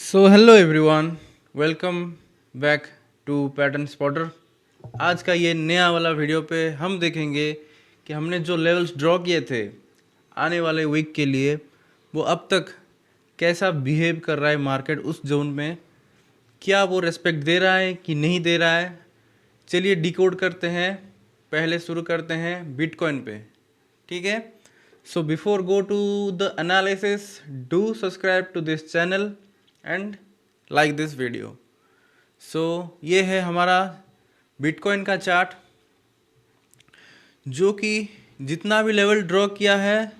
So hello everyone, welcome back to pattern spotter. आज का ये नया वाला वीडियो पे हम देखेंगे कि हमने जो लेवल्स ड्रॉ किए थे आने वाले वीक के लिए वो अब तक कैसा बिहेव कर रहा है मार्केट उस जोन में। क्या वो रेस्पेक्ट दे रहा है कि नहीं दे रहा है। चलिए डिकोड करते हैं। पहले शुरू करते हैं बिटकॉइन पे, ठीक है। So before go to the analysis, do subscribe to this channel and like this video. So ये है हमारा बिटकॉइन का चार्ट, जो कि जितना भी लेवल ड्रॉ किया है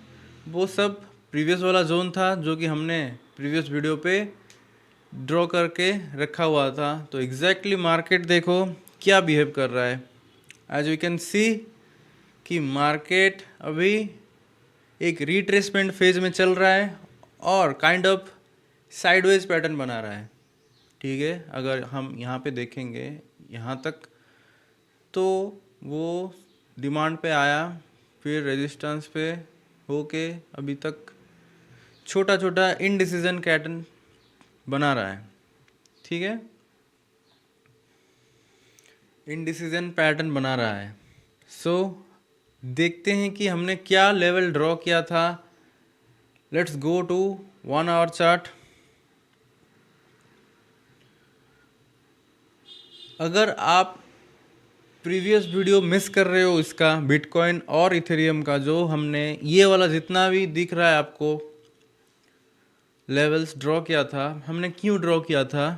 वो सब प्रीवियस वाला जोन था जो कि हमने प्रीवियस वीडियो पे ड्रॉ करके रखा हुआ था। तो एग्जैक्टली मार्केट देखो क्या बिहेव कर रहा है। एज वी कैन सी कि मार्केट अभी एक रिट्रेसमेंट फेज में चल रहा है और काइंड ऑफ साइडवेज पैटर्न बना रहा है, ठीक है। अगर हम यहाँ पे देखेंगे यहाँ तक तो वो डिमांड पे आया, फिर रेजिस्टेंस पे होके अभी तक छोटा छोटा इनडिसीजन पैटर्न बना रहा है, ठीक है। इनडिसीजन पैटर्न बना रहा है। सो देखते हैं कि हमने क्या लेवल ड्रॉ किया था। Let's go to 1 hour chart. अगर आप प्रीवियस वीडियो मिस कर रहे हो इसका, बिटकॉइन और इथेरियम का, जो हमने ये वाला जितना भी दिख रहा है आपको लेवल्स ड्रॉ किया था, हमने क्यों ड्रॉ किया था,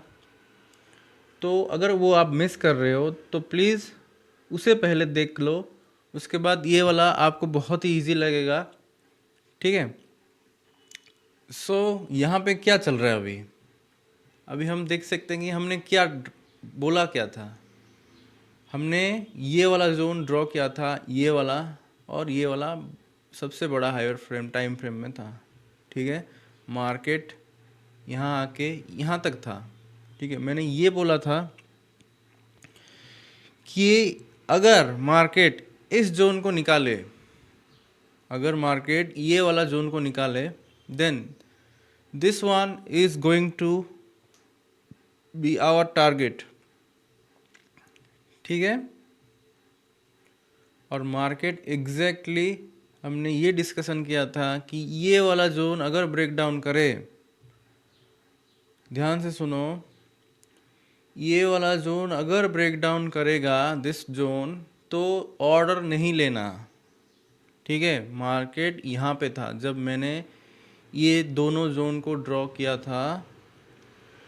तो अगर वो आप मिस कर रहे हो तो प्लीज़ उसे पहले देख लो। उसके बाद ये वाला आपको बहुत ही इजी लगेगा, ठीक है। सो यहाँ पे क्या चल रहा है अभी अभी हम देख सकते हैं कि हमने क्या बोला क्या था। हमने ये वाला जोन ड्रॉ किया था, ये वाला और ये वाला सबसे बड़ा हायर फ्रेम टाइम फ्रेम में था, ठीक है। मार्केट यहाँ आके यहाँ तक था, ठीक है। मैंने ये बोला था कि अगर मार्केट इस जोन को निकाले, अगर मार्केट ये वाला जोन को निकाले, then this one is going to be our target, ठीक है। और मार्केट एग्जैक्टली हमने ये डिस्कशन किया था कि ये वाला जोन अगर ब्रेक डाउन करे, ध्यान से सुनो, ये वाला जोन अगर ब्रेक डाउन करेगा दिस जोन, तो ऑर्डर नहीं लेना, ठीक है। मार्केट यहाँ पे था जब मैंने ये दोनों जोन को ड्रॉ किया था,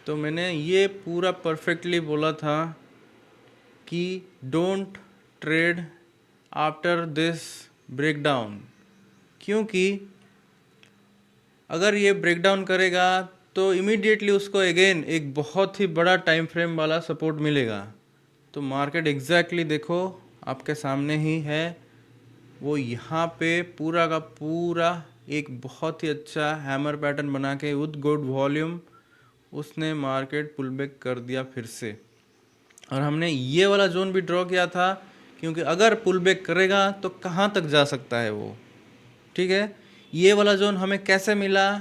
तो मैंने ये पूरा परफेक्टली बोला था कि don't trade after this break down, क्योंकि अगर ये ब्रेक डाउन करेगा तो इमीडिएटली उसको अगेन एक बहुत ही बड़ा टाइम फ्रेम वाला सपोर्ट मिलेगा। तो मार्केट एग्जैक्टली देखो आपके सामने ही है, वो यहाँ पे पूरा का पूरा एक बहुत ही अच्छा हैमर पैटर्न बना के विद गुड वॉल्यूम उसने मार्केट पुल बैक कर दिया फिर से। और हमने ये वाला जोन भी ड्रॉ किया था, क्योंकि अगर पुल बैक करेगा तो कहाँ तक जा सकता है वो, ठीक है। ये वाला जोन हमें कैसे मिला,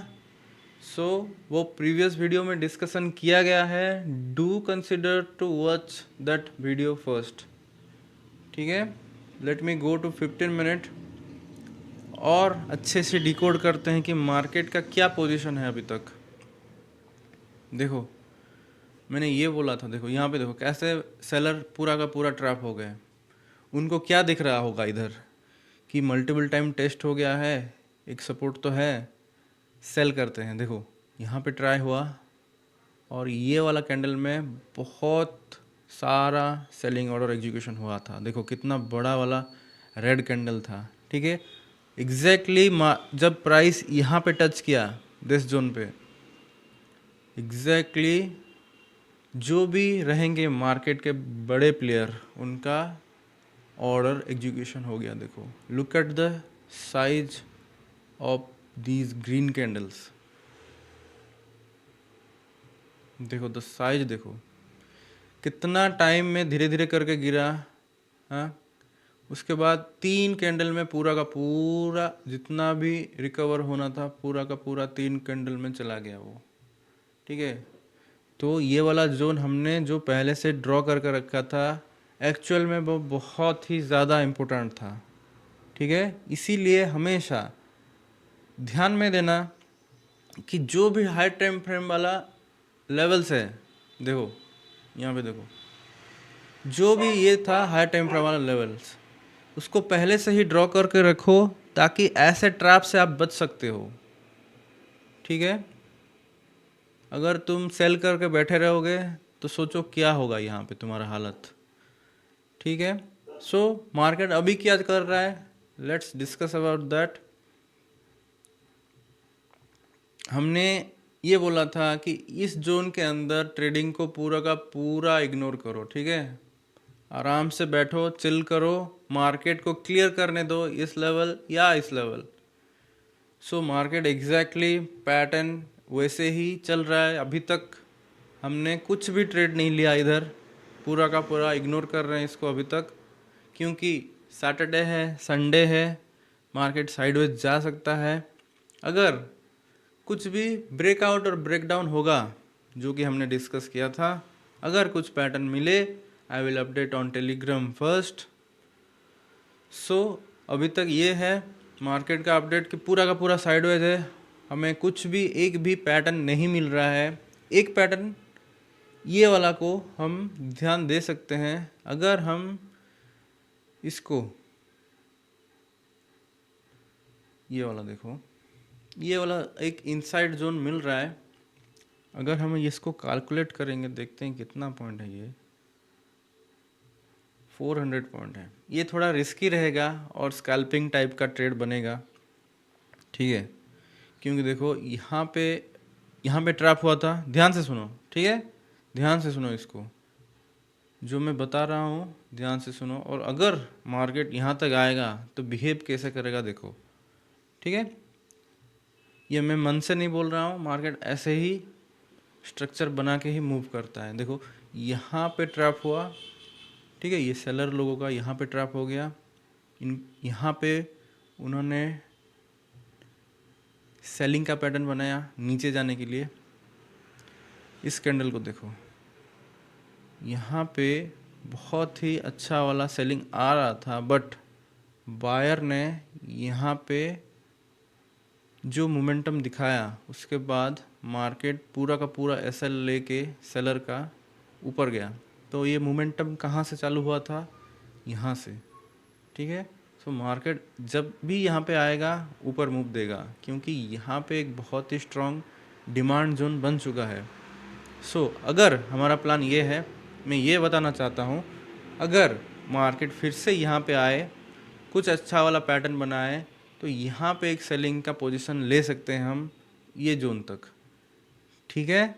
सो वो प्रीवियस वीडियो में डिस्कशन किया गया है। Do consider to watch that video first, ठीक है। Let me go to 15 minute और अच्छे से डिकोड करते हैं कि मार्केट का क्या पोजीशन है अभी तक। देखो मैंने ये बोला था, देखो यहाँ पे देखो कैसे सेलर पूरा का पूरा ट्रैप हो गए। उनको क्या दिख रहा होगा इधर कि मल्टीपल टाइम टेस्ट हो गया है, एक सपोर्ट तो है, सेल करते हैं। देखो यहाँ पे ट्राई हुआ और ये वाला कैंडल में बहुत सारा सेलिंग ऑर्डर एग्जीक्यूशन हुआ था। देखो कितना बड़ा वाला रेड कैंडल था, ठीक है। एग्जैक्टली जब प्राइस यहाँ पे टच किया दिस जोन पे, एग्जैक्टली जो भी रहेंगे मार्केट के बड़े प्लेयर, उनका ऑर्डर एग्जीक्यूशन हो गया। देखो look at the size of these green candles, देखो द साइज, देखो कितना टाइम में धीरे धीरे करके गिरा। हाँ, उसके बाद 3 कैंडल में पूरा का पूरा जितना भी रिकवर होना था पूरा का पूरा 3 कैंडल में चला गया वो, ठीक है। तो ये वाला जोन हमने जो पहले से ड्रॉ करके रखा था, एक्चुअल में वो बहुत ही ज़्यादा इम्पोर्टेंट था। ठीक है, इसीलिए हमेशा ध्यान में देना कि जो भी हाई टाइम फ्रेम वाला लेवल्स है, देखो यहाँ पे देखो, जो भी ये था हाई टाइम फ्रेम वाला लेवल्स, उसको पहले से ही ड्रॉ करके रखो ताकि ऐसे ट्रैप से आप बच सकते हो। ठीक है, अगर तुम सेल करके बैठे रहोगे तो सोचो क्या होगा यहाँ पे तुम्हारा हालत। ठीक है, सो मार्केट अभी क्या कर रहा है, लेट्स डिस्कस अबाउट दैट। हमने ये बोला था कि इस जोन के अंदर ट्रेडिंग को पूरा का पूरा इग्नोर करो। ठीक है, आराम से बैठो, चिल करो, मार्केट को क्लियर करने दो इस लेवल या इस level. So market exactly pattern वैसे ही चल रहा है। अभी तक हमने कुछ भी ट्रेड नहीं लिया इधर, पूरा का पूरा इग्नोर कर रहे हैं इसको अभी तक, क्योंकि सैटरडे है, संडे है, मार्केट साइडवेज जा सकता है। अगर कुछ भी ब्रेकआउट और ब्रेकडाउन होगा, जो कि हमने डिस्कस किया था, अगर कुछ पैटर्न मिले, I will update on Telegram first. So अभी तक ये है मार्केट का अपडेट कि पूरा का पूरा साइडवेज है, हमें कुछ भी एक भी पैटर्न नहीं मिल रहा है। एक पैटर्न ये वाला को हम ध्यान दे सकते हैं, अगर हम इसको, ये वाला देखो, ये वाला एक इनसाइड जोन मिल रहा है। अगर हम इसको कैलकुलेट करेंगे, देखते हैं कितना पॉइंट है ये, 400 पॉइंट है। ये थोड़ा रिस्की रहेगा और स्कैल्पिंग टाइप का ट्रेड बनेगा। ठीक है, क्योंकि देखो यहाँ पे ट्रैप हुआ था, ध्यान से सुनो। ठीक है, ध्यान से सुनो इसको, जो मैं बता रहा हूँ ध्यान से सुनो, और अगर मार्केट यहाँ तक आएगा तो बिहेव कैसे करेगा देखो। ठीक है, ये मैं मन से नहीं बोल रहा हूँ, मार्केट ऐसे ही स्ट्रक्चर बना के ही मूव करता है। देखो यहाँ पे ट्रैप हुआ, ठीक है, ये सेलर लोगों का यहाँ पे ट्रैप हो गया, यहाँ पे उन्होंने सेलिंग का पैटर्न बनाया नीचे जाने के लिए। इस कैंडल को देखो, यहाँ पे बहुत ही अच्छा वाला सेलिंग आ रहा था, बट बायर ने यहाँ पे जो मोमेंटम दिखाया, उसके बाद मार्केट पूरा का पूरा एसएल लेके सेलर का ऊपर गया। तो ये मोमेंटम कहाँ से चालू हुआ था, यहाँ से। ठीक है, सो मार्केट जब भी यहाँ पे आएगा ऊपर मूव देगा, क्योंकि यहाँ पे एक बहुत ही स्ट्रॉन्ग डिमांड जोन बन चुका है। सो अगर हमारा प्लान ये है, मैं ये बताना चाहता हूँ, अगर मार्केट फिर से यहाँ पे आए, कुछ अच्छा वाला पैटर्न बनाए, तो यहाँ पे एक सेलिंग का पोजीशन ले सकते हैं हम ये जोन तक। ठीक है,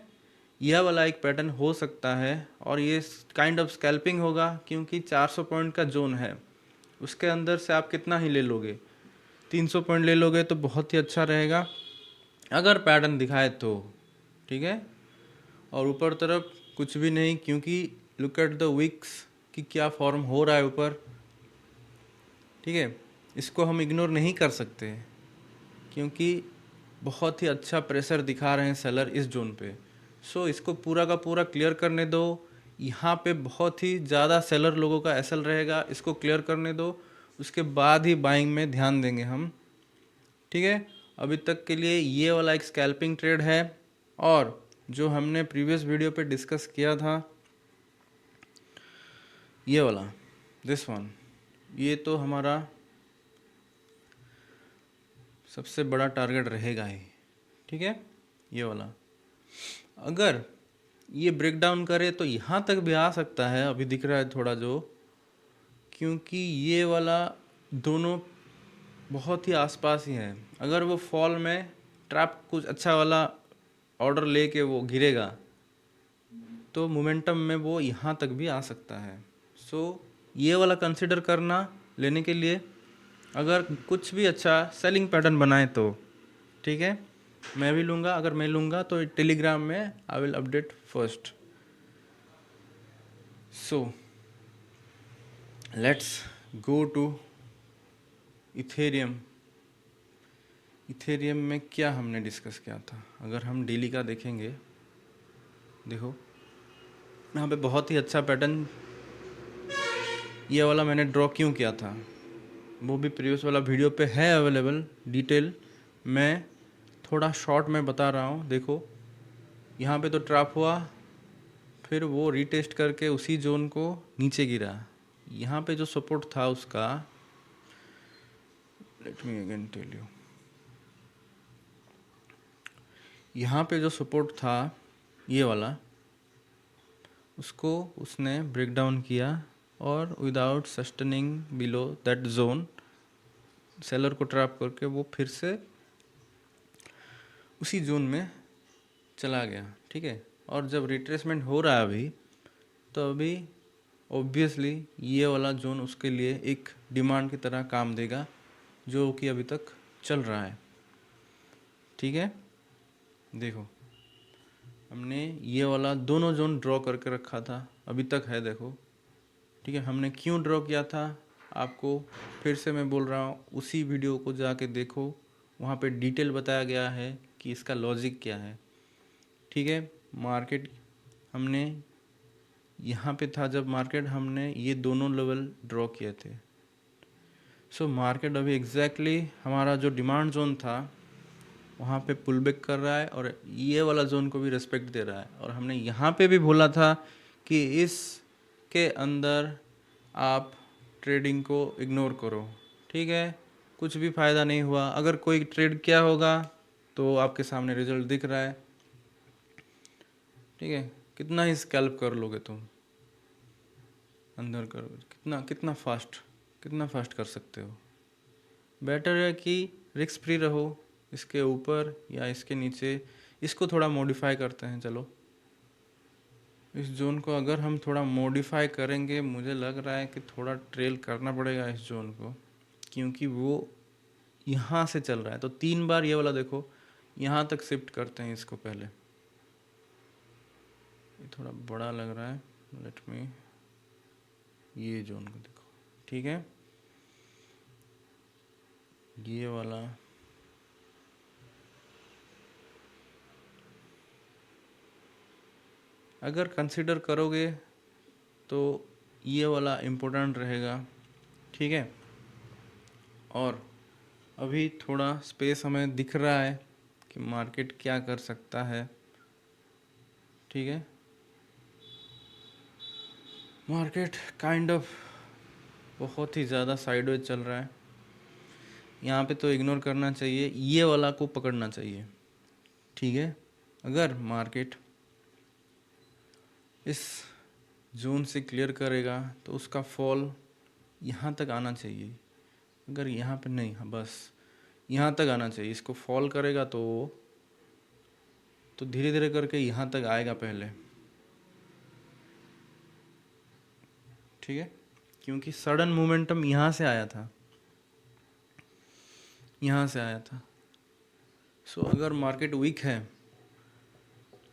यह वाला एक पैटर्न हो सकता है, और ये काइंड ऑफ स्कैल्पिंग होगा, क्योंकि 400 पॉइंट का जोन है, उसके अंदर से आप कितना ही ले लोगे, 300 पॉइंट ले लोगे तो बहुत ही अच्छा रहेगा अगर पैटर्न दिखाए तो। ठीक है, और ऊपर तरफ कुछ भी नहीं, क्योंकि लुक एट द विक्स कि क्या फॉर्म हो रहा है ऊपर। ठीक है, इसको हम इग्नोर नहीं कर सकते, क्योंकि बहुत ही अच्छा प्रेशर दिखा रहे हैं सेलर इस जोन पे। सो इसको पूरा का पूरा क्लियर करने दो। यहाँ पे बहुत ही ज़्यादा सेलर लोगों का एसएल रहेगा, इसको क्लियर करने दो, उसके बाद ही बाइंग में ध्यान देंगे हम। ठीक है, अभी तक के लिए ये वाला एक स्कैल्पिंग ट्रेड है, और जो हमने प्रीवियस वीडियो पे डिस्कस किया था, ये वाला, दिस वन, ये तो हमारा सबसे बड़ा टारगेट रहेगा ही। ठीक है, ये वाला अगर ये ब्रेक डाउन करे तो यहाँ तक भी आ सकता है, अभी दिख रहा है थोड़ा जो, क्योंकि ये वाला दोनों बहुत ही आसपास ही हैं। अगर वो फॉल में ट्रैप कुछ अच्छा वाला ऑर्डर लेके वो गिरेगा, तो मोमेंटम में वो यहाँ तक भी आ सकता है। सो ये वाला कंसिडर करना लेने के लिए, अगर कुछ भी अच्छा सेलिंग पैटर्न बनाए तो। ठीक है, मैं भी लूँगा, अगर मैं लूँगा तो टेलीग्राम में I will update first. So let's go to Ethereum. Ethereum में क्या हमने डिस्कस किया था, अगर हम डेली का देखेंगे, देखो यहाँ पे बहुत ही अच्छा पैटर्न ये वाला मैंने ड्रॉ क्यों किया था, वो भी प्रीवियस वाला वीडियो पे है अवेलेबल डिटेल। मैं थोड़ा शॉर्ट में बता रहा हूँ। देखो यहाँ पे तो ट्रैप हुआ, फिर वो रीटेस्ट करके उसी जोन को नीचे गिरा। यहाँ पे जो सपोर्ट था उसका, let me again tell you, यहाँ पे जो सपोर्ट था ये वाला, उसको उसने ब्रेक डाउन किया और without sustaining below that zone seller को ट्रैप करके वो फिर से उसी जोन में चला गया। ठीक है, और जब रिट्रेसमेंट हो रहा है अभी, तो अभी ऑब्वियसली ये वाला जोन उसके लिए एक डिमांड की तरह काम देगा, जो कि अभी तक चल रहा है। ठीक है, देखो हमने ये वाला दोनों जोन ड्रॉ करके रखा था, अभी तक है। देखो ठीक है, हमने क्यों ड्रॉ किया था आपको फिर से मैं बोल रहा हूँ, उसी वीडियो को जाके देखो, वहाँ पे डिटेल बताया गया है कि इसका लॉजिक क्या है। ठीक है, मार्केट हमने यहाँ पे था जब मार्केट हमने ये दोनों लेवल ड्रॉ किए थे। सो मार्केट अभी एग्जैक्टली हमारा जो डिमांड जोन था वहाँ पे पुल बैक कर रहा है और ये वाला जोन को भी रिस्पेक्ट दे रहा है। और हमने यहाँ पे भी बोला था कि इसके अंदर आप ट्रेडिंग को इग्नोर करो। ठीक है, कुछ भी फ़ायदा नहीं हुआ। अगर कोई ट्रेड किया होगा तो आपके सामने रिजल्ट दिख रहा है। ठीक है, कितना ही स्कैल्प कर लोगे तुम अंदर कर, कितना फास्ट कर सकते हो। बेटर है कि रिस्क फ्री रहो, इसके ऊपर या इसके नीचे। इसको थोड़ा मॉडिफाई करते हैं, चलो इस जोन को अगर हम थोड़ा मॉडिफाई करेंगे, मुझे लग रहा है कि थोड़ा ट्रेल करना पड़ेगा इस जोन को, क्योंकि वो यहाँ से चल रहा है। तो 3 बार ये वाला देखो यहाँ तक शिफ्ट करते हैं इसको। पहले ये थोड़ा बड़ा लग रहा है, लेट मी ये जोन को देखो। ठीक है, ये वाला अगर कंसिडर करोगे तो ये वाला इम्पोर्टेंट रहेगा। ठीक है, और अभी थोड़ा स्पेस हमें दिख रहा है कि मार्केट क्या कर सकता है। ठीक है, मार्केट काइंड ऑफ बहुत ही ज़्यादा साइडवेज चल रहा है। यहाँ पे तो इग्नोर करना चाहिए, ये वाला को पकड़ना चाहिए। ठीक है, अगर मार्केट इस जोन से क्लियर करेगा तो उसका फॉल यहाँ तक आना चाहिए। अगर यहाँ पे नहीं, हाँ बस यहाँ तक आना चाहिए। इसको फॉल करेगा तो धीरे धीरे करके यहाँ तक आएगा पहले। ठीक है, क्योंकि सडन मोमेंटम यहाँ से आया था, यहाँ से आया था। सो अगर मार्केट वीक है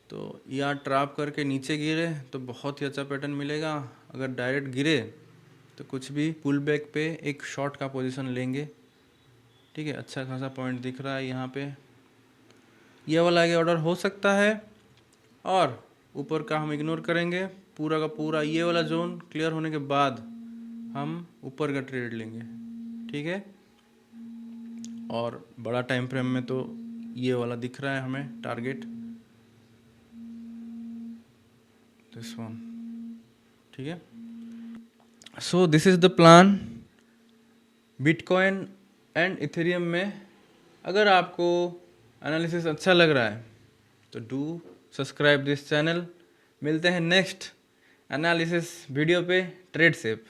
तो या ट्रैप करके नीचे गिरे तो बहुत ही अच्छा पैटर्न मिलेगा। अगर डायरेक्ट गिरे तो कुछ भी पुल बैक पे एक शॉर्ट का पोजीशन लेंगे। ठीक है, अच्छा खासा पॉइंट दिख रहा है यहाँ पे। ये वाला आगे ऑर्डर हो सकता है और ऊपर का हम इग्नोर करेंगे। पूरा का पूरा ये वाला जोन क्लियर होने के बाद हम ऊपर का ट्रेड लेंगे। ठीक है, और बड़ा टाइम फ्रेम में तो ये वाला दिख रहा है हमें टारगेट, दिस वन। ठीक है, so this is the plan bitcoin and Ethereum में। अगर आपको एनालिसिस अच्छा लग रहा है तो डू सब्सक्राइब दिस चैनल। मिलते हैं नेक्स्ट एनालिसिस वीडियो पे। Trade safe.